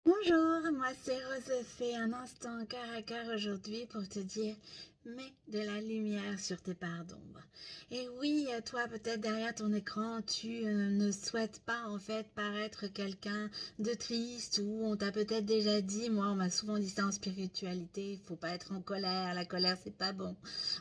Bonjour, moi c'est Rose. Fais un instant cœur à cœur aujourd'hui pour te dire mets de la lumière sur tes parts d'ombre. Et oui, toi peut-être derrière ton écran, tu ne souhaites pas en fait paraître quelqu'un de triste, ou on t'a peut-être déjà dit, moi on m'a souvent dit ça en spiritualité, il faut pas être en colère, la colère c'est pas bon.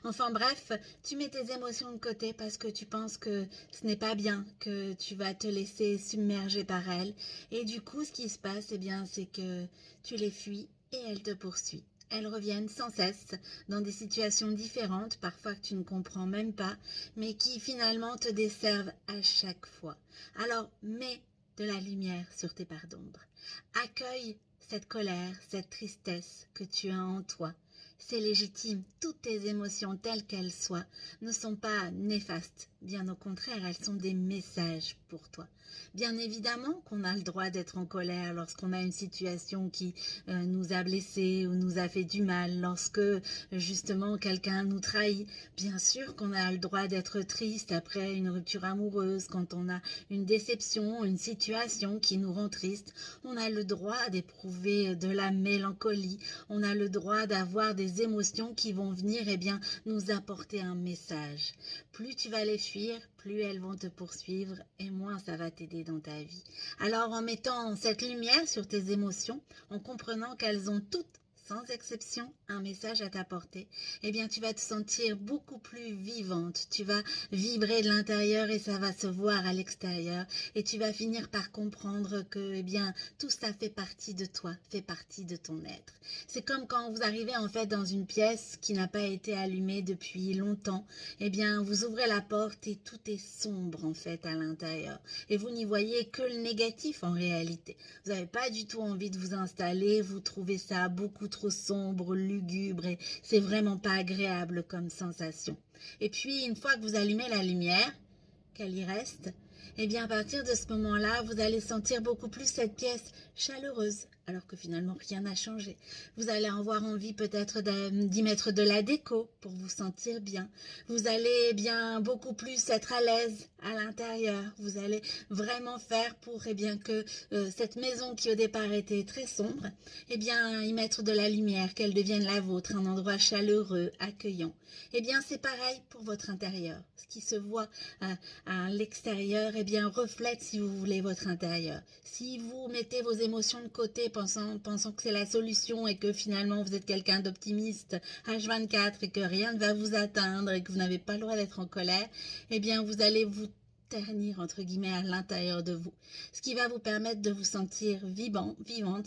Enfin bref, tu mets tes émotions de côté parce que tu penses que ce n'est pas bien, que tu vas te laisser submerger par elles. Et du coup, ce qui se passe, eh bien, c'est que tu les fuis et elles te poursuivent. Elles reviennent sans cesse dans des situations différentes, parfois que tu ne comprends même pas, mais qui finalement te desservent à chaque fois. Alors, mets de la lumière sur tes parts d'ombre. Accueille cette colère, cette tristesse que tu as en toi. C'est légitime. Toutes tes émotions, telles qu'elles soient, ne sont pas néfastes. Bien au contraire, elles sont des messages pour toi. Bien évidemment qu'on a le droit d'être en colère lorsqu'on a une situation qui nous a blessés ou nous a fait du mal, lorsque justement quelqu'un nous trahit. Bien sûr qu'on a le droit d'être triste après une rupture amoureuse, quand on a une déception, une situation qui nous rend triste. On a le droit d'éprouver de la mélancolie. On a le droit d'avoir des émotions qui vont venir nous apporter un message. Plus tu vas les fuir, plus elles vont te poursuivre et moins ça va t'aider dans ta vie. Alors en mettant cette lumière sur tes émotions, en comprenant qu'elles ont toutes, sans exception, un message à t'apporter, tu vas te sentir beaucoup plus vivante. Tu vas vibrer de l'intérieur et ça va se voir à l'extérieur. Et tu vas finir par comprendre que, tout ça fait partie de toi, fait partie de ton être. C'est comme quand vous arrivez en fait dans une pièce qui n'a pas été allumée depuis longtemps. Vous ouvrez la porte et tout est sombre en fait à l'intérieur. Et vous n'y voyez que le négatif en réalité. Vous n'avez pas du tout envie de vous installer, vous trouvez ça beaucoup trop sombre, lugubre, et c'est vraiment pas agréable comme sensation. Et puis une fois que vous allumez la lumière, qu'elle y reste, à partir de ce moment-là, vous allez sentir beaucoup plus cette pièce chaleureuse, alors que finalement rien n'a changé. Vous allez avoir envie peut-être d'y mettre de la déco pour vous sentir bien. Vous allez beaucoup plus être à l'aise à l'intérieur. Vous allez vraiment faire pour que cette maison qui au départ était très sombre, y mettre de la lumière, qu'elle devienne la vôtre, un endroit chaleureux, accueillant. C'est pareil pour votre intérieur. Ce qui se voit à l'extérieur, reflète, si vous voulez, votre intérieur. Si vous mettez vos émotions de côté, pensant que c'est la solution et que finalement vous êtes quelqu'un d'optimiste H24 et que rien ne va vous atteindre et que vous n'avez pas le droit d'être en colère, vous allez vous ternir, entre guillemets, à l'intérieur de vous. Ce qui va vous permettre de vous sentir vivant, vivante,